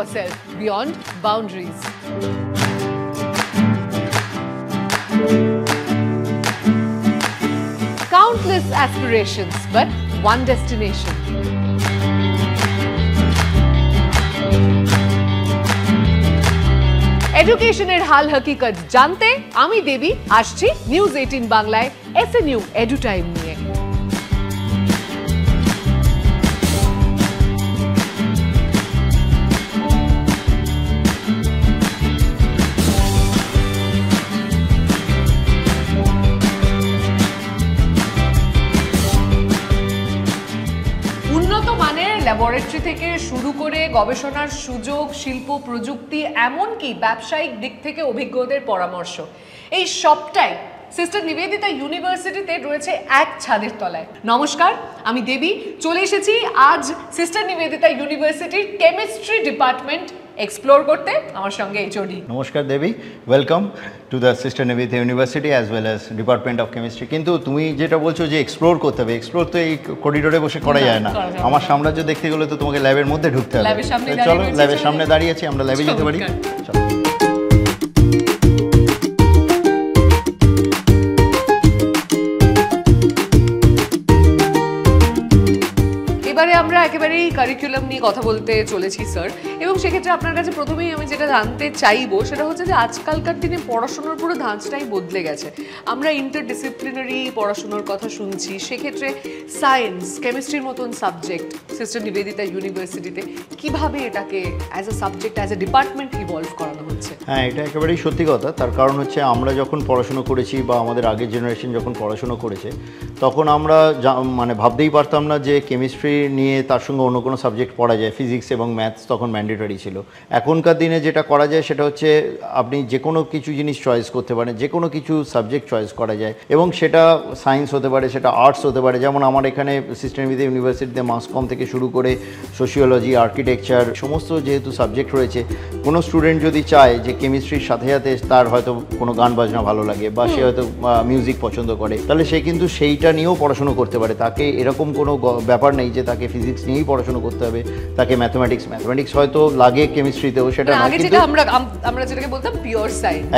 yourself beyond boundaries. Countless aspirations, but one destination. এডুকেশনের হাল হকিকত জানতে আমি দেবী আসছি নিউজ 18 বাংলায় এসএনইউ এডু টাইম নিয়ে। ল্যাবরেটরি থেকে শুরু করে গবেষণার সুযোগ, শিল্প প্রযুক্তি, এমনকি ব্যবসায়িক দিক থেকে অভিজ্ঞদের পরামর্শ, এই সবটাই সিস্টার নিবেদিতা ইউনিভার্সিটিতে রয়েছে এক ছাদের তলায়। নমস্কার, আমি দেবী, চলে এসেছি আজ সিস্টার নিবেদিতা ইউনিভার্সিটির কেমিস্ট্রি ডিপার্টমেন্ট এক্সপ্লোর করতে। আমার সঙ্গে এইচওডি। নমস্কার Debi, welcome to the sister Nivedita university as well as department of chemistry. কিন্তু তুমি যেটা বলছো যে এক্সপ্লোর করতে হবে, এক্সপ্লোর তো এই করিডোরে বসে করা যায় না। আমার সাম্রাজ্য দেখতে গেলে তো তোমাকে ল্যাবের মধ্যে ঢুকতে হবে। চলো, ল্যাবের সামনে দাঁড়িয়েছি, আমরা ল্যাবে যেতে পারি। চলো। এবারে আমরা একেবারেই কারিকুলাম নিয়ে কথা বলতে চলেছি স্যার, এবং সেক্ষেত্রে আপনার কাছে প্রথমেই আমি যেটা জানতে চাইবো সেটা হচ্ছে যে আজকালকার দিনে পড়াশোনার পুরো ধাঁচটাই বদলে গেছে। আমরা ইন্টারডিসিপ্লিনারি পড়াশোনার কথা শুনছি, সেক্ষেত্রে সায়েন্স, কেমিস্ট্রির মতন সাবজেক্ট সিস্টার নিবেদিতা ইউনিভার্সিটিতে কিভাবে এটাকে as a subject, as a department evolve করানো হচ্ছে? হ্যাঁ, এটা একেবারেই সত্যি কথা। তার কারণ হচ্ছে আমরা যখন পড়াশুনো করেছি বা আমাদের আগের জেনারেশন যখন পড়াশুনো করেছে, তখন আমরা মানে ভাবতেই পারতাম না যে কেমিস্ট্রি নিয়ে তার সঙ্গে অন্য কোনো সাবজেক্ট পড়া যায়। ফিজিক্স এবং ম্যাথস তখন ম্যান্ডেটরি ছিল। এখনকার দিনে যেটা করা যায় সেটা হচ্ছে আপনি যে কোনো কিছু জিনিস চয়েস করতে পারেন, যে কোনো কিছু সাবজেক্ট চয়েস করা যায়, এবং সেটা সায়েন্স হতে পারে, সেটা আর্টস হতে পারে। যেমন আমার এখানে সিস্টার নিবেদিতা ইউনিভার্সিটিতে মাস কম থেকে শুরু করে সোশিওলজি, আর্কিটেকচার সমস্ত যেহেতু সাবজেক্ট রয়েছে, কোনো স্টুডেন্ট যদি চায় যে কেমিস্ট্রির সাথে সাথে তার হয়তো কোনো গান বাজনা ভালো লাগে বা সে হয়তো মিউজিক পছন্দ করে, তাহলে সে কিন্তু সেইটা নিয়েও পড়াশুনো করতে পারে। তাকে এরকম কোনো ব্যাপার নেই যে তাকে ফিজিক্স নিয়েই পড়াশোনা করতে হবে, তাকে ম্যাথমেটিক্স হয়তো লাগে কেমিস্ট্রিতেও, সেটা না। কিন্তু আমরা যেটাকে বলতাম পিওর সায়েন্স,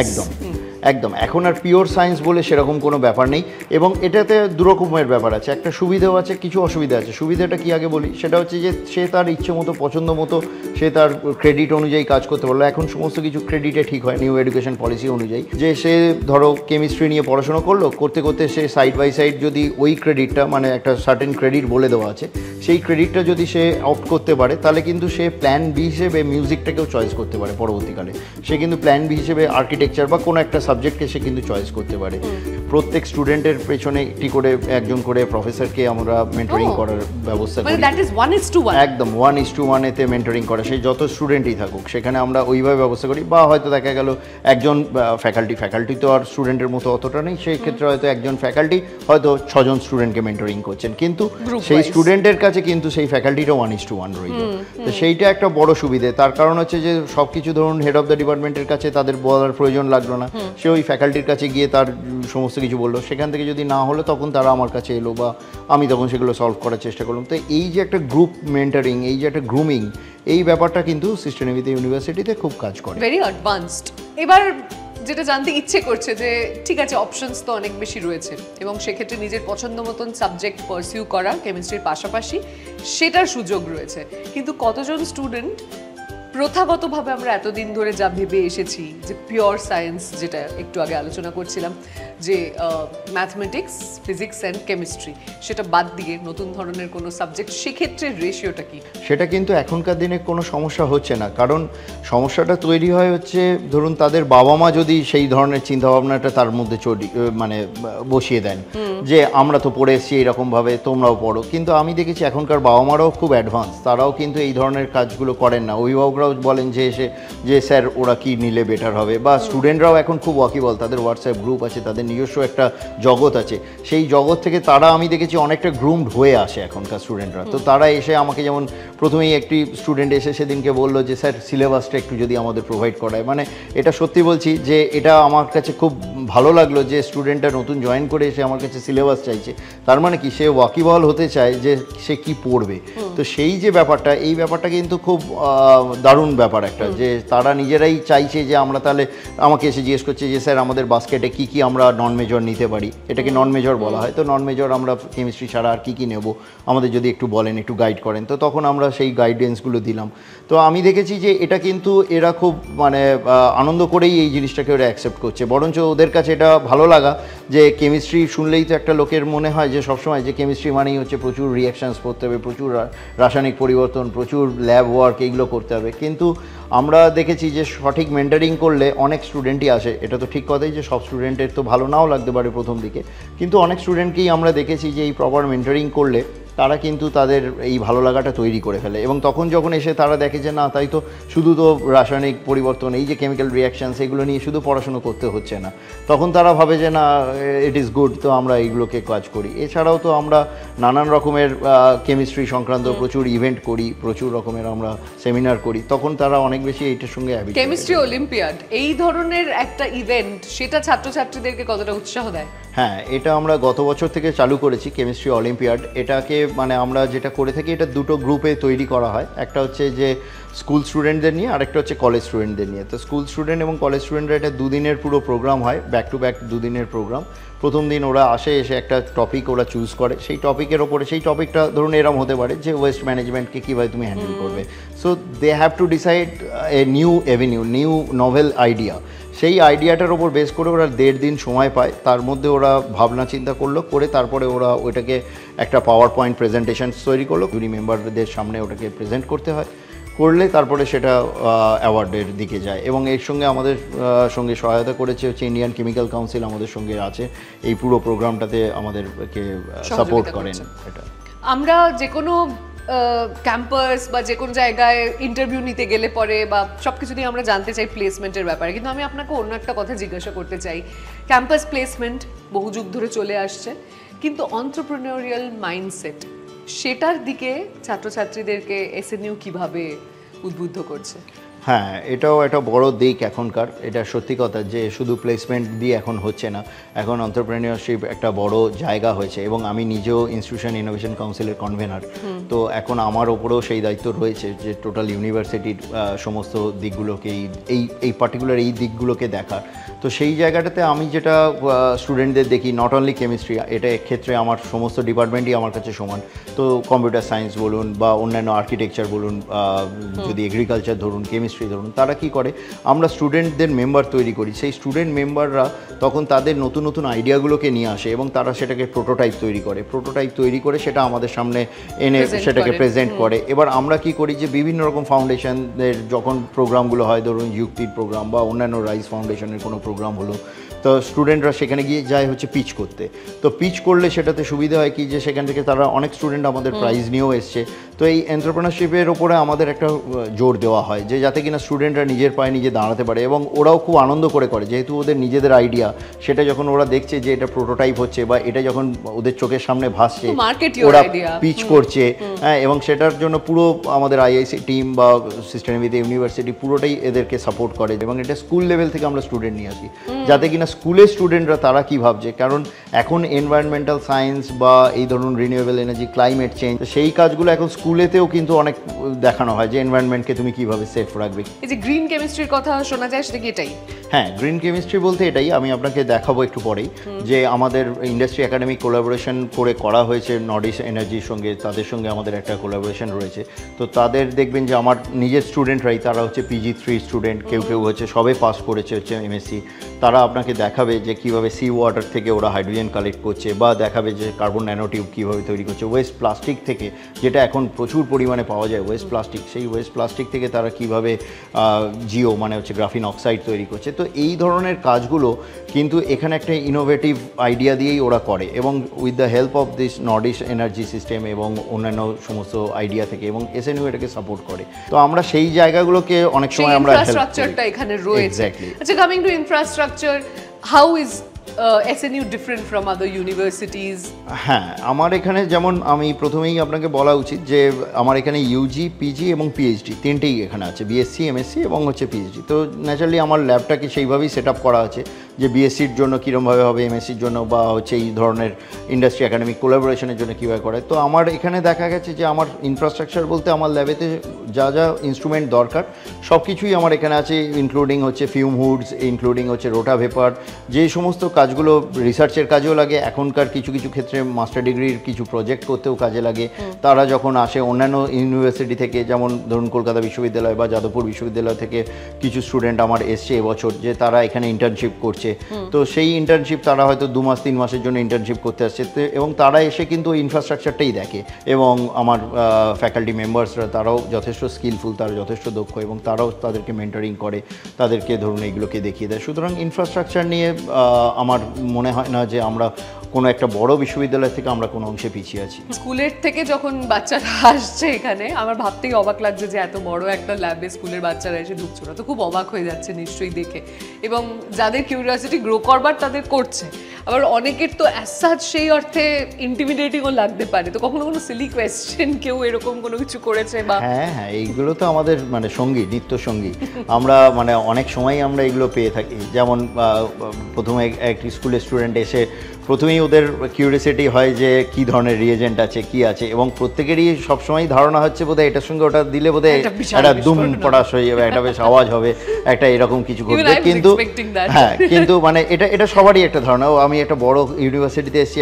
একদম এখন আর পিওর সায়েন্স বলে সেরকম কোনো ব্যাপার নেই। এবং এটাতে দুরকমের ব্যাপার আছে, একটা সুবিধাও আছে, কিছু অসুবিধা আছে। সুবিধাটা কি আগে বলি, সেটা হচ্ছে যে সে তার ইচ্ছে মতো, পছন্দ মতো সে তার ক্রেডিট অনুযায়ী কাজ করতে পারলো। এখন সমস্ত কিছু ক্রেডিটে ঠিক হয় নিউ এডুকেশন পলিসি অনুযায়ী, যে সে ধরো কেমিস্ট্রি নিয়ে পড়াশোনা করলো, করতে করতে সে সাইড বাই সাইড যদি ওই ক্রেডিটটা, মানে একটা সার্টেন ক্রেডিট বলে দেওয়া আছে, সেই ক্রেডিটটা যদি সে অপ্ট করতে পারে, তাহলে কিন্তু সে প্ল্যান বি হিসেবে মিউজিকটাকেও চয়েস করতে পারে। পরবর্তীকালে সে কিন্তু প্ল্যান বি হিসেবে আর্কিটেকচার বা কোনো একটা সাবজেক্টকে সে কিন্তু চয়েস করতে পারে। প্রত্যেক স্টুডেন্টের পেছনে একজন করে প্রফেসরকে আমরা মেন্টরিং করার ব্যবস্থা করি। একদম 1:1 এতে মেন্টরিং করা, সেই যত স্টুডেন্টই থাকুক সেখানে আমরা ওইভাবে ব্যবস্থা করি। বা হয়তো দেখা গেল একজন ফ্যাকাল্টি তো আর স্টুডেন্টের মতো অতটা নেই, সেই ক্ষেত্রে হয়তো একজন ফ্যাকাল্টি হয়তো 6 জন স্টুডেন্টকে মেন্টরিং করছেন, কিন্তু সেই স্টুডেন্টের কাছে কিন্তু সেই ফ্যাকাল্টিটা 1:1 রইল। তো সেইটা একটা বড় সুবিধে। তার কারণ হচ্ছে যে সব কিছু ধরুন হেড অফ দ্য ডিপার্টমেন্টের কাছে তাদের বলার প্রয়োজন লাগলো না, সে ওই ফ্যাকাল্টির কাছে গিয়ে তার সমস্ত কিছু বললো। সেখান থেকে যদি না হলো তখন তারা আমার কাছে এলো বা আমি তখন সেগুলো সলভ করার চেষ্টা করলাম। তো এই যে একটা গ্রুপ মেন্টারিং, এই যে একটা গ্রুমিং, এই ব্যাপারটা কিন্তু সিস্টার নিবেদিতা ইউনিভার্সিটিতে খুব কাজ করে, ভেরি অ্যাডভান্সড। এবার যেটা জানতে ইচ্ছে করছে যে ঠিক আছে, অপশনস তো অনেক বেশি রয়েছে এবং সেক্ষেত্রে নিজের পছন্দ মতন সাবজেক্ট পারসিউ করা কেমিস্ট্রির পাশাপাশি সেটার সুযোগ রয়েছে, কিন্তু কতজন স্টুডেন্ট প্রথাগতভাবে আমরা এতদিন ধরে যা ভেবে এসেছি যে পিওর সায়েন্স, যেটা একটু আগে আলোচনা করছিলাম, যে ম্যাথমেটিক্স, ফিজিক্স অ্যান্ড কেমিস্ট্রি, সেটা বাদ দিয়ে নতুন ধরনের কোনো সাবজেক্ট, সেক্ষেত্রে রেশিওটা কি? সেটা কিন্তু এখনকার দিনে কোনো সমস্যা হচ্ছে না। কারণ সমস্যাটা তৈরি হয় হচ্ছে ধরুন তাদের বাবা মা যদি সেই ধরনের চিন্তাভাবনাটা তার মধ্যে মানে বসিয়ে দেন যে আমরা তো পড়ে এসেছি এইরকমভাবে, তোমরাও পড়ো। কিন্তু আমি দেখেছি এখনকার বাবা মারাও খুব অ্যাডভান্স, তারাও কিন্তু এই ধরনের কাজগুলো করেন না। অভিভাবকরাও বলেন যে এসে যে স্যার ওরা কি নিলে বেটার হবে, বা স্টুডেন্টরাও এখন খুব ওয়াকিবল, তাদের হোয়াটসঅ্যাপ গ্রুপ আছে, তাদের নিজস্ব একটা জগৎ আছে। সেই জগৎ থেকে তারা আমি দেখেছি অনেকটা গ্রুমড হয়ে আসে এখনকার স্টুডেন্টরা। তো তারা এসে আমাকে, যেমন প্রথমেই একটি স্টুডেন্ট এসে সেদিনকে বললো যে স্যার সিলেবাসটা একটু যদি আমাদের প্রোভাইড করায়। মানে এটা সত্যি বলছি যে এটা আমার কাছে খুব ভালো লাগলো যে স্টুডেন্টটা নতুন জয়েন করে এসে আমার কাছে সিলেবাস চাইছে, তার মানে কি সে ওয়াকিবহাল হতে চায় যে সে কি পড়বে। তো সেই যে ব্যাপারটা, এই ব্যাপারটা কিন্তু খুব দারুণ ব্যাপার একটা, যে তারা নিজেরাই চাইছে যে আমরা তাহলে আমাকে এসে জিজ্ঞেস করছে যে স্যার আমাদের বাস্কেটে কি কি আমরা নন মেজর নিতে পারি, এটাকে নন মেজর বলা হয়। তো নন মেজর আমরা কেমিস্ট্রি ছাড়া আর কি কি নেব, আমাদের যদি একটু বলেন, একটু গাইড করেন। তো তখন আমরা সেই গাইডেন্সগুলো দিলাম। তো আমি দেখেছি যে এটা কিন্তু এরা খুব মানে আনন্দ করেই এই জিনিসটাকে ওরা অ্যাকসেপ্ট করছে। বরঞ্চ ওদের কাছে এটা ভালো লাগা যে কেমিস্ট্রি শুনলেই তো একটা লোকের মনে হয় যে সবসময় যে কেমিস্ট্রি মানেই হচ্ছে প্রচুর রিয়াকশানস করতে হবে, প্রচুর রাসায়নিক পরিবর্তন, প্রচুর ল্যাব ওয়ার্ক, এইগুলো করতে হবে। কিন্তু আমরা দেখেছি যে সঠিক মেন্টারিং করলে অনেক স্টুডেন্টই আসে। এটা তো ঠিক কথাই যে সব স্টুডেন্টের তো ভালো নাও লাগতে পারে প্রথম দিকে, কিন্তু অনেক স্টুডেন্টকেই আমরা দেখেছি যে এই প্রপার মেন্টারিং করলে তারা কিন্তু তাদের এই ভালো লাগাটা তৈরি করে ফেলে। এবং তখন যখন এসে তারা দেখে যে না, তাই তো শুধু তো রাসায়নিক পরিবর্তন, এই যে কেমিক্যাল রিয়াকশানস, এগুলো নিয়ে শুধু পড়াশুনো করতে হচ্ছে না, তখন তারা ভাবে যে না, ইট ইজ গুড, তো আমরা এইগুলোকে কাজ করি। এছাড়াও তো আমরা নানান রকমের কেমিস্ট্রি সংক্রান্ত প্রচুর ইভেন্ট করি, প্রচুর রকমের আমরা সেমিনার করি, তখন তারা অনেক বেশি এইটার সঙ্গে কেমিস্ট্রি অলিম্পিয়াড এই ধরনের একটা ইভেন্ট, সেটা ছাত্রছাত্রীদেরকে কতটা উৎসাহ দেয়? হ্যাঁ, এটা আমরা গত বছর থেকে চালু করেছি কেমিস্ট্রি অলিম্পিয়াড। এটাকে মানে আমরা যেটা করে থাকি, এটা দুটো গ্রুপে তৈরি করা হয়। একটা হচ্ছে যে স্কুল স্টুডেন্টদের নিয়ে, আরেকটা হচ্ছে কলেজ স্টুডেন্টদের নিয়ে। তো স্কুল স্টুডেন্ট এবং কলেজ স্টুডেন্টরা এটা দুদিনের পুরো প্রোগ্রাম হয়, ব্যাক টু ব্যাক দুদিনের প্রোগ্রাম। প্রথম দিন ওরা আসে, এসে একটা টপিক ওরা চুজ করে, সেই টপিকের ওপরে, সেই টপিকটা ধরুন এরম হতে পারে যে ওয়েস্ট ম্যানেজমেন্টকে কীভাবে তুমি হ্যান্ডেল করবে। So they have to decide a new avenue, new novel idea. সেই আইডিয়াটার ওপর বেস করে ওরা 1.5 দিন সময় পায়, তার মধ্যে ওরা ভাবনা চিন্তা করলো, করে তারপরে ওরা ওইটাকে একটা পাওয়ার পয়েন্ট প্রেজেন্টেশন তৈরি করলো, জুরি মেম্বারদের সামনে ওটাকে প্রেজেন্ট করতে হয়, করলে তারপরে সেটা অ্যাওয়ার্ডের দিকে যায়। এবং এর সঙ্গে আমাদের সঙ্গে সহায়তা করেছে হচ্ছে ইন্ডিয়ান কেমিক্যাল কাউন্সিল, আমাদের সঙ্গে আছে এই পুরো প্রোগ্রামটাতে, আমাদেরকে সাপোর্ট করেন। এটা আমরা যে কোনো ক্যাম্পাস বা যে কোনো জায়গায় ইন্টারভিউ নিতে গেলে পরে বা সব কিছু নিয়ে আমরা জানতে চাই প্লেসমেন্টের ব্যাপারে, কিন্তু আমি আপনাকে অন্য একটা কথা জিজ্ঞাসা করতে চাই। ক্যাম্পাস প্লেসমেন্ট বহু যুগ ধরে চলে আসছে, কিন্তু অন্ত্রপ্রেনিউরিয়াল মাইন্ডসেট, সেটার দিকে ছাত্রছাত্রীদেরকে এসএনইউ কিভাবে উদ্বুদ্ধ করছে? হ্যাঁ, এটাও একটা বড় দিক এখনকার। এটা সত্যি কথা যে শুধু প্লেসমেন্ট দিয়ে এখন হচ্ছে না, এখন এন্টারপ্রেনিউরশিপ একটা বড় জায়গা হয়েছে। এবং আমি নিজেও ইনস্টিটিউশন ইনোভেশন কাউন্সিলের কনভেনার, তো এখন আমার ওপরেও সেই দায়িত্ব রয়েছে যে টোটাল ইউনিভার্সিটির সমস্ত দিকগুলোকে, এই পার্টিকুলার এই দিকগুলোকে দেখার। তো সেই জায়গাটাতে আমি যেটা স্টুডেন্টদের দেখি, নট অনলি কেমিস্ট্রি, এটা ক্ষেত্রে আমার সমস্ত ডিপার্টমেন্টই আমার কাছে সমান। তো কম্পিউটার সায়েন্স বলুন বা অন্যান্য আর্কিটেকচার বলুন, যদি এগ্রিকালচার ধরুন, কেমিস্ট্রি ধরুন, তারা কি করে, আমরা স্টুডেন্টদের মেম্বার তৈরি করি। সেই স্টুডেন্ট মেম্বাররা তখন তাদের নতুন নতুন আইডিয়াগুলোকে নিয়ে আসে এবং তারা সেটাকে প্রোটোটাইপ তৈরি করে সেটা আমাদের সামনে এনে সেটাকে প্রেজেন্ট করে। এবার আমরা কি করি যে বিভিন্ন রকম ফাউন্ডেশনদের যখন প্রোগ্রামগুলো হয়, ধরুন যুক্তির প্রোগ্রাম বা অন্যান্য রাইজ ফাউন্ডেশনের কোনো প্রোগ্রাম হলো, তো স্টুডেন্টরা সেখানে গিয়ে যায় হচ্ছে পিচ করতে। তো পিচ করলে সেটাতে সুবিধা হয় কি, যে সেখান থেকে তারা অনেক স্টুডেন্ট আমাদের প্রাইজ নিয়েও এসছে। তো এই এন্টারপ্রেনারশিপের ওপরে আমাদের একটা জোর দেওয়া হয় যে যাতে কিনা স্টুডেন্টরা নিজের পায়ে নিজে দাঁড়াতে পারে, এবং ওরাও খুব আনন্দ করে, যেহেতু ওদের নিজেদের আইডিয়া, সেটা যখন ওরা দেখছে যে এটা প্রোটোটাইপ হচ্ছে বা এটা যখন ওদের চোখের সামনে ভাসছে, ওরা পিচ করছে। হ্যাঁ, এবং সেটার জন্য পুরো আমাদের আইআইসি টিম বা সিস্টেমেটিক ইউনিভার্সিটি পুরোটাই এদেরকে সাপোর্ট করে। এবং এটা স্কুল লেভেল থেকে আমরা স্টুডেন্ট নিয়ে আসি, যাতে কিনা স্কুলের স্টুডেন্টরা তারা কি ভাবছে, কারণ এখন এনভায়রনমেন্টাল সায়েন্স বা এই ধরুন রিনিউয়েবল এনার্জি, ক্লাইমেট চেঞ্জ, সেই কাজগুলো এখন স্কুলেতেও কিন্তু অনেক দেখানো হয় যে এনভায়রনমেন্টকে তুমি কিভাবে সেফ রাখবে। এই যে গ্রিন কেমিস্ট্রির কথা শোনা যায়, সেটা কি এটাই? হ্যাঁ, গ্রিন কেমিস্ট্রি বলতে এটাই। আমি আপনাকে দেখাবো একটু পরেই যে আমাদের ইন্ডাস্ট্রি একাডেমিক কোলাবোরেশন করা হয়েছে নর্ডিশ এনার্জির সঙ্গে, তাদের সঙ্গে আমাদের একটা কোলাবোরেশন রয়েছে। তো তাদের দেখবেন যে আমার নিজের স্টুডেন্টরাই, তারা হচ্ছে PG3 স্টুডেন্ট, কেউ হচ্ছে সবে পাস করেছে হচ্ছে MSc। তারা আপনাকে দেখাবে যে কীভাবে সি ওয়াটার থেকে ওরা হাইড্রোজেন কালেক্ট করছে, বা দেখাবে যে কার্বন ন্যানোটিউব কীভাবে তৈরি করছে ওয়েস্ট প্লাস্টিক থেকে, যেটা এখন প্রচুর পরিমাণে পাওয়া যায় ওয়েস্ট প্লাস্টিক। সেই ওয়েস্ট প্লাস্টিক থেকে তারা কীভাবে জিও মানে হচ্ছে গ্রাফিন অক্সাইড তৈরি করছে। তো এই ধরনের কাজগুলো কিন্তু এখানে একটা ইনোভেটিভ আইডিয়া দিয়েই ওরা করে, এবং with the help of this Nordic energy system এবং অন্যান্য সমস্ত আইডিয়া থেকে, এবং এসএনইউ এটাকে সাপোর্ট করে। তো আমরা সেই জায়গাগুলোকে অনেক সময় আমরা ইনফ্রাস্ট্রাকচারটা এখানে রয়েছে। আচ্ছা, coming to infrastructure, how is SNU different from other universities? হ্যাঁ, আমার এখানে যেমন আমি প্রথমেই আপনাকে বলা উচিত যে আমার এখানে ইউজি, পিজি এবং পিএইচডি তিনটেই এখানে আছে, বিএসসি, এমএসসি এবং হচ্ছে পিএইচডি। তো ন্যাচারালি আমার ল্যাবটাকে সেইভাবেই সেট আপ করা আছে যে বিএসসির জন্য কীরমভাবে হবে, এমএসসির জন্য বা হচ্ছে এই ধরনের ইন্ডাস্ট্রি একাডেমিক কোলাবোরেশনের জন্য কীভাবে করে। তো আমার এখানে দেখা গেছে যে আমার ইনফ্রাস্ট্রাকচার বলতে আমার ল্যাবেতে যা যা ইনস্ট্রুমেন্ট দরকার সব কিছুই আমার এখানে আছে, ইনক্লুডিং হচ্ছে ফিউম হুডস, ইনক্লুডিং হচ্ছে রোটা ভেপার, যে সমস্ত কাজগুলো রিসার্চের কাজেও লাগে, এখনকার কিছু কিছু ক্ষেত্রে মাস্টার ডিগ্রির কিছু প্রজেক্ট করতেও কাজে লাগে। তারা যখন আসে অন্যান্য ইউনিভার্সিটি থেকে, যেমন ধরুন কলকাতা বিশ্ববিদ্যালয় বা যাদবপুর বিশ্ববিদ্যালয় থেকে কিছু স্টুডেন্ট আমার এসছে এবছর, যে তারা এখানে ইন্টার্নশিপ করছে। তো সেই ইন্টার্নশিপ তারা হয়তো 2 মাস 3 মাসের জন্য ইন্টার্নশিপ করতে আসছে, এবং তারা এসে কিন্তু ইনফ্রাস্ট্রাকচারটাই দেখে। এবং আমার ফ্যাকাল্টি মেম্বার্সরা তারাও যথেষ্ট স্কিলফুল, তারা যথেষ্ট দক্ষ, এবং তারাও তাদেরকে মেন্টরিং করে, তাদেরকে ধরুন এইগুলোকে দেখিয়ে দেয়। সুতরাং ইনফ্রাস্ট্রাকচার নিয়ে আমার মনে হয় না যে আমরা কোনো একটা বড় বিশ্ববিদ্যালয় থেকে আমরা কোনো অংশে পিছিয়ে আছি। স্কুলের থেকে যখন বাচ্চারা আসছে এখানে, আমার ভাবতেই অবাক লাগছে যে এত বড় একটা ল্যাবে স্কুলের বাচ্চারা এসে ঢুকছে না, তো খুব অবাক হয়ে যাচ্ছে নিশ্চয়ই দেখে। এবং যাদের কিউরিয়াসিটি গ্রো করবার তাদের করছে, আবার অনেকের তো অ্যাজ সেই অর্থে ইন্টিমিডেটিংও লাগতে পারে। তো কখনো কোনো সিলি কোয়েশ্চেন কেউ এরকম কোনো কিছু করেছে বা? হ্যাঁ হ্যাঁ, এইগুলো তো আমাদের মানে সঙ্গী, নিত্য সঙ্গী। আমরা মানে অনেক সময় আমরা এগুলো পেয়ে থাকি। যেমন প্রথমে একটি স্কুলের স্টুডেন্ট এসে প্রথমেই ওদের কিউরিয়াসিটি হয় যে কী ধরনের রিয়েজেন্ট আছে, কি আছে, এবং প্রত্যেকেরই সবসময় ধারণা হচ্ছে বোধহয় এটার সঙ্গে ওটা দিলে বোধহয় একটা দুম পড়াশ হয়ে যাবে, একটা বেশ আওয়াজ হবে, একটা এরকম কিছু ঘটবে। কিন্তু হ্যাঁ, কিন্তু মানে এটা সবারই একটা ধারণা। আমি একটা বড় ইউনিভার্সিটিতে এসেছি,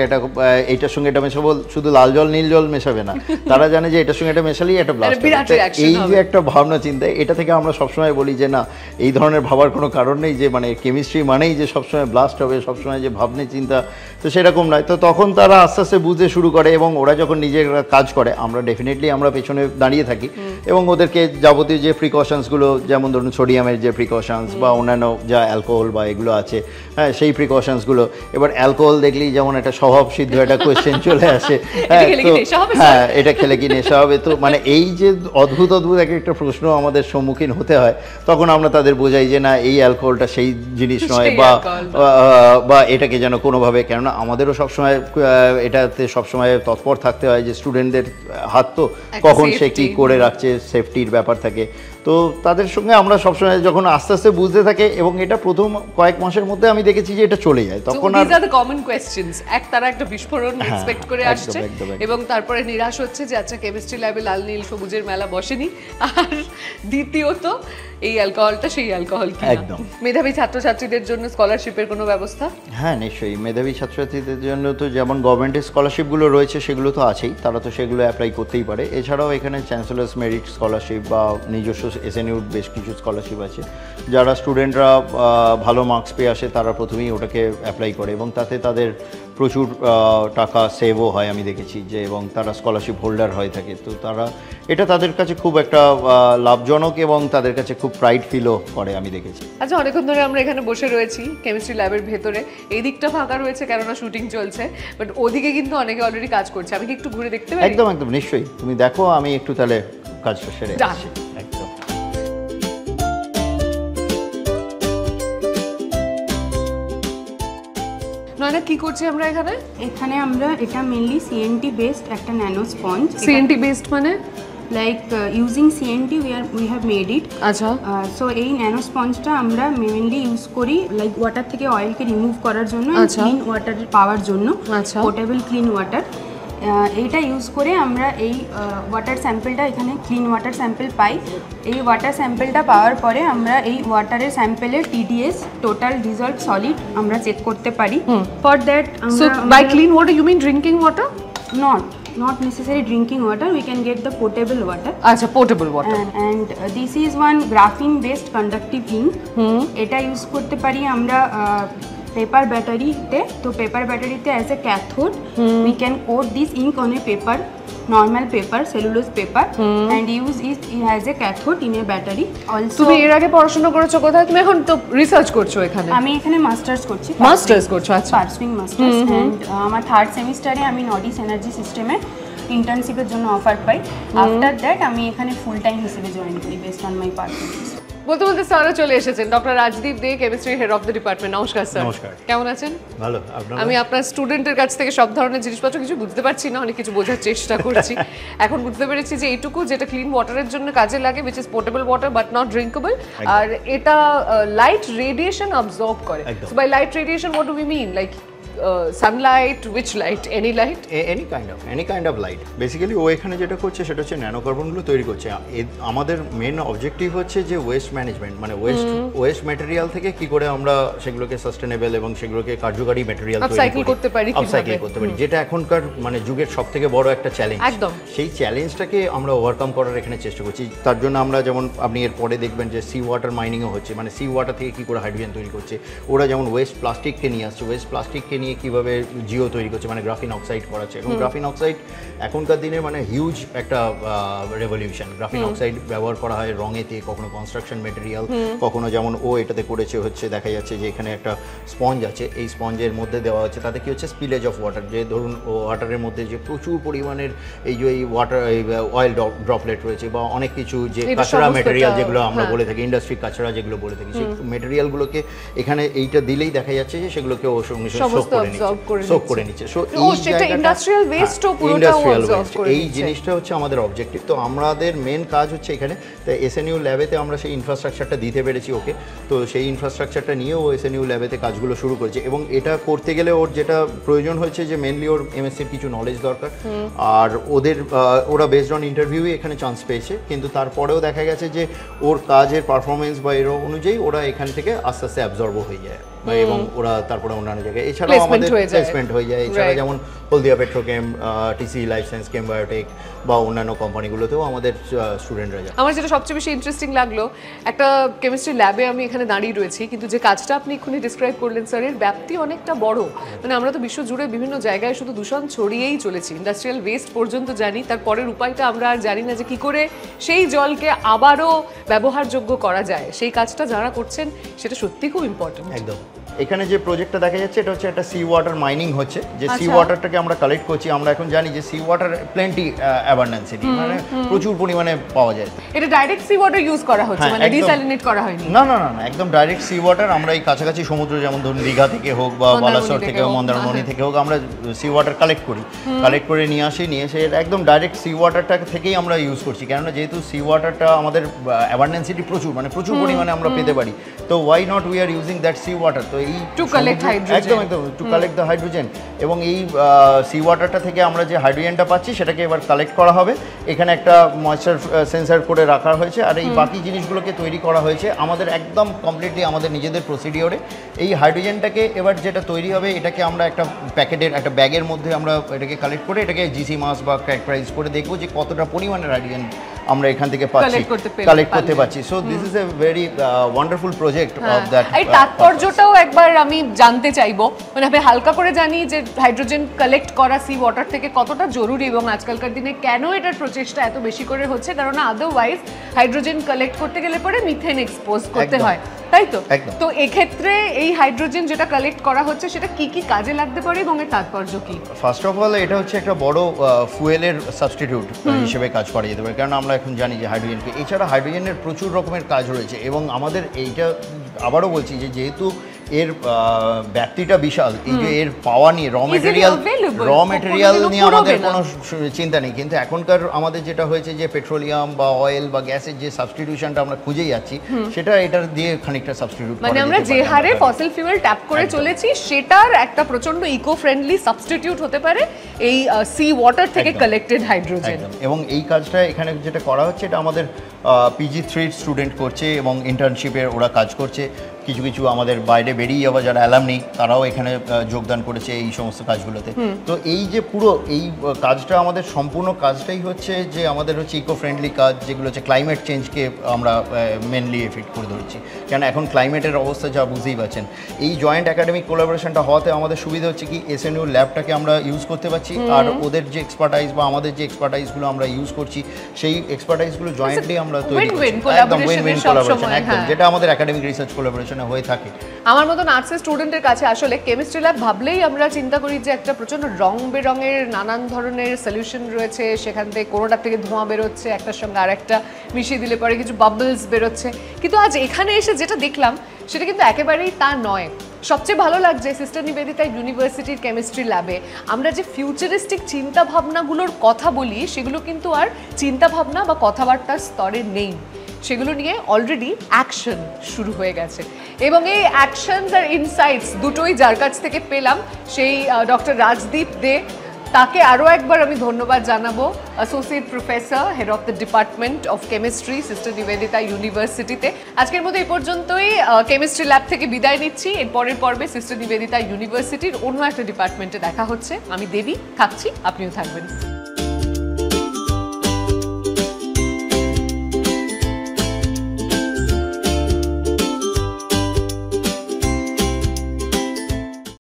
এইটার সঙ্গে এটা মেশাবো, শুধু লাল জল নীল জল মেশাবে না, তারা জানে যে এটার সঙ্গে এটা মেশালেই একটা ব্লাস্ট হবে। এই যে একটা ভাবনা চিন্তা, এটা থেকে আমরা সবসময় বলি যে না, এই ধরনের ভাবার কোনো কারণ নেই, যে মানে কেমিস্ট্রি মানেই যে সবসময় ব্লাস্ট হবে, সবসময় যে ভাবনা চিন্তা, তো সেরকম নয়। তো তখন তারা আস্তে আস্তে বুঝতে শুরু করে, এবং ওরা যখন নিজের কাজ করে আমরা ডেফিনেটলি আমরা পেছনে দাঁড়িয়ে থাকি, এবং ওদেরকে যাবতীয় যে প্রিকশনসগুলো, যেমন ধরুন সোডিয়ামের যে প্রিকশনস বা অন্যান্য যা অ্যালকোহল বা এগুলো আছে, হ্যাঁ সেই প্রিকশনসগুলো। এবার অ্যালকোহল দেখলেই যেমন একটা স্বভাব সিদ্ধ একটা কোয়েশ্চেন চলে আসে, হ্যাঁ এটা খেলে কি নেশা হবে। তো মানে এই যে অদ্ভুত অদ্ভুত একটা প্রশ্ন আমাদের সম্মুখীন হতে হয়, তখন আমরা তাদের বোঝাই যে না, এই অ্যালকোহলটা সেই জিনিস নয়, বা এটাকে যেন কোনোভাবে, কেননা আমাদেরও সবসময় এটাতে সবসময় তৎপর থাকতে হয় যে স্টুডেন্টদের হাত তো কখন সে কী করে রাখছে, সেফটির ব্যাপার থাকে। তো তাদের সঙ্গে আমরা সবসময় যখন আস্তে আস্তে বুঝতে থাকে, এবং এটা প্রথম কয়েক মাসের মধ্যে আমি দেখেছি যে এটা চলে যায়, তখন আর কমন কোয়েশ্চেনস তারা একটা বিস্ফোরণ এক্সপেক্ট করে আসছে, এবং তারপরে নিরাশ হচ্ছে যে আচ্ছা কেমিস্ট্রি ল্যাবে লাল নীল সবুজের মেলা বসেনি। আর দ্বিতীয়ত এই অ্যালকোহলটা সেই অ্যালকোহল কি? একদম। মেধাবী ছাত্রছাত্রীদের জন্য স্কলারশিপের কোনো ব্যবস্থা? হ্যাঁ নিশ্চয়ই, মেধাবী ছাত্রছাত্রীদের জন্য তো যেমন গভর্নমেন্টের স্কলারশিপগুলো রয়েছে সেগুলো তো আছেই, তারা তো সেগুলো অ্যাপ্লাই করতেই পারে। এছাড়াও এখানে চ্যান্সেলার্স মেরিট স্কলারশিপ বা নিজস্ব এসএনইউর বেশ কিছু স্কলারশিপ আছে। যারা স্টুডেন্টরা ভালো মার্কস পেয়ে আসে তারা প্রথমেই ওটাকে অ্যাপ্লাই করে, এবং তাতে তাদের প্রচুর টাকা সেভও হয় আমি দেখেছি যে, এবং তারা স্কলারশিপ হোল্ডার হয়ে থাকে। তো তারা এটা তাদের কাছে খুব একটা লাভজনক, এবং তাদের কাছে খুব প্রাইড ফিলও করে আমি দেখেছি। আচ্ছা, অনেকক্ষণ ধরে আমরা এখানে বসে রয়েছি কেমিস্ট্রি ল্যাবের ভেতরে, এই দিকটা ফাঁকা রয়েছে কেননা শুটিং চলছে, বাট ওদিকে কিন্তু অনেকে অলরেডি কাজ করছে। আমি কি একটু ঘুরে দেখতে পারি? একদম একদম, নিশ্চয়ই, তুমি দেখো, আমি একটু তাহলে কাজটা সেরে আসছি। একদম। নয়না, কি করছি আমরা এখানে? এখানে আমরা এটা মেইনলি সিএনটি বেসড একটা ন্যানো স্পঞ্জ। সিএনটি বেসড মানে like using CNT we have made it. আচ্ছা, সো এই ন্যানো স্পঞ্জটা আমরা মেইনলি ইউজ করি লাইক ওয়াটার থেকে অয়েলকে রিমুভ করার জন্য, ক্লিন ওয়াটার পাওয়ার জন্য, পোর্টেবল ক্লিন ওয়াটার। এইটা ইউজ করে আমরা এই ওয়াটার স্যাম্পলটা, এখানে ক্লিন ওয়াটার স্যাম্পল পাই। এই ওয়াটার স্যাম্পলটা পাওয়ার পরে আমরা এই ওয়াটারের স্যাম্পলের টিডিএস, টোটাল ডিজলভ সলিড, আমরা চেক করতে পারি। ফর দ্যাট আমরা buy clean water you mean drinking water? Not necessary drinking water, we can get the potable water. Acha, potable water. And this is one graphene based conductive ink. এটা use করতে পারি আমরা paper ব্যাটারিতে। তো paper ব্যাটারিতে as a cathode we can coat this ink on a paper, normal paper, cellulose paper, and use it as a cathode in a battery. Also, তুমি এর আগে পড়াশোনা করেছো কোথায়? তুমি এখন তো রিসার্চ করছো এখানে। আমি এখানে মাস্টার্স করছি। মাস্টার্স করছো? আচ্ছা, পার্সুইং মাস্টার্স। এন্ড আমার 3rd সেমিস্টারে আমি নডিস এনার্জি সিস্টেমে ইন্টার্নশিপের জন্য অফার পাই। আফটার দ্যাট আমি এখানে ফুল টাইম হিসেবে জয়েন করি বেসড অন মাই পারফরমেন্স। বলতে বলতে স্যারও চলে এসেছেন, doctor Rajdeep Dey, chemistry head of the department. নমস্কার স্যার। নমস্কার। কেমন আছেন? ভালো। আপনারা? আমি আপনার স্টুডেন্টের কাছ থেকে সব ধরনের জিনিসপত্র কিছু বুঝতে পারছি না, অনেক কিছু বোঝার চেষ্টা করছি। এখন বুঝতে পেরেছি যে এইটুকু যেটা ক্লিন ওয়াটারের জন্য কাজে লাগে, which is portable water but not drinkable, আর এটা লাইট রেডিয়েশন অবজর্ভ করে। So by light radiation what do we mean? Like sunlight, which light? Any light? any kind of light. Basically ও এখানে যেটা করছে সেটা হচ্ছে ন্যানো কার্বনগুলো তৈরি করছে। আমাদের মেন অবজেক্টিভ হচ্ছে যে ওয়েস্ট ম্যানেজমেন্ট, মানে ওয়েস্ট ম্যাটেরিয়াল থেকে কি করে আমরা সেগুলোকে সাস্টেনেবল এবং সেগুলোকে কার্যকারী ম্যাটেরিয়াল আপসাইকেল করতে পারি, যেটা এখনকার মানে যুগের সবথেকে বড় একটা চ্যালেঞ্জ। একদম সেই চ্যালেঞ্জটাকে আমরা ওভারকাম করার এখানে চেষ্টা করছি। তার জন্য আমরা যেমন আপনি এর পরে দেখবেন যে সি ওয়াটার মাইনিংও হচ্ছে, মানে সি ওয়াটার থেকে কি করে হাইড্রোজেন তৈরি করছে। ওরা যেমন ওয়েস্ট প্লাস্টিককে নিয়ে আসছে, ওয়েস্ট প্লাস্টিককে নিয়ে কীভাবে জিও তৈরি করছে, মানে গ্রাফিন অক্সাইড করাচ্ছে। এবং গ্রাফিন অক্সাইড এখনকার দিনে মানে হিউজ একটা রেভলিউশন। গ্রাফিন অক্সাইড ব্যবহার করা হয় রঙেতে, কখনো কনস্ট্রাকশন মেটেরিয়াল, কখনো যেমন ও এটাতে করেছে হচ্ছে দেখা যাচ্ছে যে এখানে একটা স্পঞ্জ আছে, এই স্পঞ্জের মধ্যে দেওয়া হচ্ছে, তাতে কি হচ্ছে স্পিলেজ অফ ওয়াটার, যে ধরুন ওয়াটারের মধ্যে যে প্রচুর পরিমাণের এই যে এই ওয়াটার অয়েল ড্রপলেট রয়েছে বা অনেক কিছু যে কাঁচরা মেটেরিয়াল যেগুলো আমরা বলে থাকি, ইন্ডাস্ট্রি কাঁচরা যেগুলো বলে থাকি, সেই মেটেরিয়ালগুলোকে এখানে এইটা দিলেই দেখা যাচ্ছে যে সেগুলোকে ও সঙ্গে সোক করে নিচ্ছে। সো এই ইন্ডাস্ট্রিয়াল ওয়েস্টও পুরোটা অবজর্ভ করে এই জিনিসটা হচ্ছে আমাদের অবজেক্টিভ। তো আমাদের মেন কাজ হচ্ছে এখানে এসএনইউ ল্যাবেতে আমরা সেই ইনফ্রাস্ট্রাকচারটা দিতে পেরেছি ওকে। তো সেই ইনফ্রাস্ট্রাকচারটা নিয়ে ও এসএনইউ ল্যাবেতে কাজগুলো শুরু করেছে এবং এটা করতে গেলে ওর যেটা প্রয়োজন হয়েছে যে মেনলি ওর এমএসসির কিছু নলেজ দরকার। আর ওরা বেসড অন ইন্টারভিউই এখানে চান্স পেয়েছে, কিন্তু তারপরেও দেখা গেছে যে ওর কাজের পারফরমেন্স বা এর অনুযায়ী ওরা এখান থেকে আস্তে আস্তে অ্যাবজর্ব হয়ে যায় এবং ওরা তারপরে অন্যান্য জায়গায় এছাড়াও আমাদের প্লেসমেন্ট হয়ে যায়। এছাড়া যেমন হলদিয়া পেট্রোকেম, টিসি লাইফ সায়েন্স, কেমবায়োটেক বা অন্যান্য কোম্পানিগুলোতেও আমাদের স্টুডেন্টরা যায়। আমার যেটা সবচেয়ে বেশি ইন্টারেস্টিং লাগলো, একটা কেমিস্ট্রি ল্যাবে আমি এখানে দাঁড়িয়ে রয়েছি, কিন্তু যে কাজটা আপনি এক্ষুনি ডিসক্রাইব করলেন স্যার, এর ব্যাপ্তি অনেকটা বড়। মানে আমরা তো বিশ্ব জুড়ে বিভিন্ন জায়গায় শুধু দূষণ ছড়িয়েই চলেছি, ইন্ডাস্ট্রিয়াল ওয়েস্ট পর্যন্ত জানি, তারপরের উপায়টা আমরা আর জানি না যে কি করে সেই জলকে আবারও ব্যবহারযোগ্য করা যায়। সেই কাজটা যারা করছেন সেটা সত্যি খুব ইম্পর্টেন্ট। একদম। এখানে যে প্রজেক্টটা দেখা যাচ্ছে এটা হচ্ছে একটা সি ওয়াটার মাইনিং হচ্ছে, যে সি ওয়াটারটাকে আমরা কালেক্ট করছি। আমরা এখন জানি যে সি ওয়াটার প্লেন্টি অ্যাবান্ডেন্সিটি, মানে প্রচুর পরিমাণে পাওয়া যায়। এটা ডাইরেক্ট সি ওয়াটার ইউজ করা হচ্ছে, মানে ডিস্যালিনেট করা হয়নি? না না না, একদম ডাইরেক্ট সি ওয়াটার। আমরা এই কাছাকাছি সমুদ্র যেমন ধরুন দীঘা থেকে হোক বা বালাসর থেকে হোক, মন্দারমণি থেকে হোক, আমরা সি ওয়াটার কালেক্ট করে নিয়ে এসে এটা একদম ডাইরেক্ট সি ওয়াটারটা থেকেই আমরা ইউজ করছি। কেননা যেহেতু সি ওয়াটারটা আমাদের অ্যাবান্ডেন্সিটি প্রচুর, মানে প্রচুর পরিমাণে আমরা পেতে পারি, তো why not we are using that sea water. তো এই একদম টু কালেক্ট দ্য হাইড্রোজেন, এবং এই সি ওয়াটারটা থেকে আমরা যে হাইড্রোজেনটা পাচ্ছি সেটাকে এবার কালেক্ট করা হবে। এখানে একটা ময়েশ্চার সেন্সার করে রাখা হয়েছে, আর এই বাকি জিনিসগুলোকে তৈরি করা হয়েছে আমাদের একদম কমপ্লিটলি আমাদের নিজেদের প্রসিডিওরে। এই হাইড্রোজেনটাকে এবার যেটা তৈরি হবে এটাকে আমরা একটা প্যাকেটের একটা ব্যাগের মধ্যে আমরা এটাকে কালেক্ট করে এটাকে জিসি মাস বা ক্যারেক্টারাইজ করে দেখবো যে কতটা পরিমাণের হাইড্রোজেন আমরা এখান থেকে পাচ্ছি, কালেক্ট করতে পারছি। So this is a very wonderful project of that. এই তাৎপর্যটাও একবার আমি জানতে চাইবো, মানে আমি হালকা করে জানি যে হাইড্রোজেন কালেক্ট করা সি ওয়াটার থেকে কতটা জরুরি এবং আজকালকার দিনে কেন এটার প্রচেষ্টা এত বেশি করে হচ্ছে, কারণ আদারওয়াইজ হাইড্রোজেন কালেক্ট করতে গেলে পরে মিথেন এক্সপোজ করতে হয়, তাই তো? তো এক্ষেত্রে এই হাইড্রোজেন যেটা কালেক্ট করা হচ্ছে সেটা কি কি কাজে লাগতে পারে এবং এর তাৎপর্য কি? ফার্স্ট অফ অল এটা হচ্ছে একটা বড় ফুয়েলের সাবস্টিটিউট হিসেবে কাজ করা যেতে পারে, কারণ আমরা এখন জানি যে হাইড্রোজেনকে, এছাড়া হাইড্রোজেনের প্রচুর রকমের কাজ রয়েছে। এবং আমাদের এইটা আবারও বলছি যে যেহেতু এর ব্যাপ্তিটা বিশাল, এই যে এর পাওয়া নিয়ে র মেটেরিয়াল নিয়ে আমাদের কোনো চিন্তা নেই, কিন্তু এখনকার আমাদের যেটা হয়েছে যে পেট্রোলিয়াম বা অয়েল বা গ্যাসের যে সাবস্টিটিউশনটা আমরা খুঁজে যাচ্ছি, সেটা এটার দিয়ে খানিকটা সাবস্টিটিউট, মানে আমরা যে হারে ফসিল ফিউয়েল ট্যাপ করে চলেছি সেটার একটা প্রচন্ড ইকো ফ্রেন্ডলি সাবস্টিটিউট হতে পারে এই সি ওয়াটার থেকে কালেক্টেড হাইড্রোজেন। এবং এই কাজটা এখানে যেটা করা হচ্ছে এটা আমাদের PG3 স্টুডেন্ট করছে এবং ইন্টার্নশিপে ওরা কাজ করছে। কিছু কিছু আমাদের বাইরে বেরিয়ে যাওয়া যারা অ্যালামনি তারাও এখানে যোগদান করেছে এই সমস্ত কাজগুলোতে। তো এই যে পুরো এই কাজটা আমাদের সম্পূর্ণ কাজটাই হচ্ছে যে আমাদের হচ্ছে ইকো ফ্রেন্ডলি কাজ, যেগুলো হচ্ছে ক্লাইমেট চেঞ্জকে আমরা মেনলি এফেক্ট করে ধরেছি। কেন এখন ক্লাইমেটের অবস্থা যা বুঝতেই পারছেন। এই জয়েন্ট একাডেমিক কোলাবোরেশনটা হওয়াতে আমাদের সুবিধা হচ্ছে কি এসএনইউ ল্যাবটাকে আমরা ইউজ করতে পারছি, আর ওদের যে এক্সপার্টাইজ বা আমাদের যে এক্সপার্টাইজগুলো আমরা ইউজ করছি সেই এক্সপার্টাইজগুলো জয়েন্টলি আমরা তৈরি করছি। একদম উইন উইন কোলাবোরেশন, একদম যেটা আমাদের একাডেমিক রিসার্চ কোলাবোরেশন ডিসকাশনে হয়ে থাকে। আমার মতন আর্টসের স্টুডেন্টের কাছে আসলে কেমিস্ট্রি ল্যাব ভাবলেই আমরা চিন্তা করি যে একটা প্রচণ্ড রং বেরঙের নানান ধরনের সলিউশন রয়েছে, সেখান থেকে কোনোটার থেকে ধোঁয়া বেরোচ্ছে, একটার সঙ্গে আর একটা মিশিয়ে দিলে পরে কিছু বাবলস বেরোচ্ছে। কিন্তু আজ এখানে এসে যেটা দেখলাম সেটা কিন্তু একেবারেই তা নয়। সবচেয়ে ভালো লাগছে সিস্টার নিবেদিতা ইউনিভার্সিটির কেমিস্ট্রি ল্যাবে আমরা যে ফিউচারিস্টিক চিন্তা ভাবনাগুলোর কথা বলি সেগুলো কিন্তু আর চিন্তা ভাবনা বা কথাবার্তার স্তরে নেই, সেগুলো নিয়ে অলরেডি অ্যাকশন শুরু হয়ে গেছে। এবং এই অ্যাকশনস আর ইনসাইটস দুটোই যার কাছ থেকে পেলাম সেই ডক্টর রাজদীপ দে, তাকে আরও একবার আমি ধন্যবাদ জানাবো। Associate professor, head of the department of chemistry, sister Nivedita ইউনিভার্সিটিতে। আজকের মতো এই পর্যন্তই। কেমিস্ট্রি ল্যাব থেকে বিদায় নিচ্ছি। এর পরের পর্বে সিস্টার নিবেদিতা ইউনিভার্সিটির অন্য একটা ডিপার্টমেন্টে দেখা হচ্ছে। আমি দেবী থাকছি, আপনিও থাকবেন।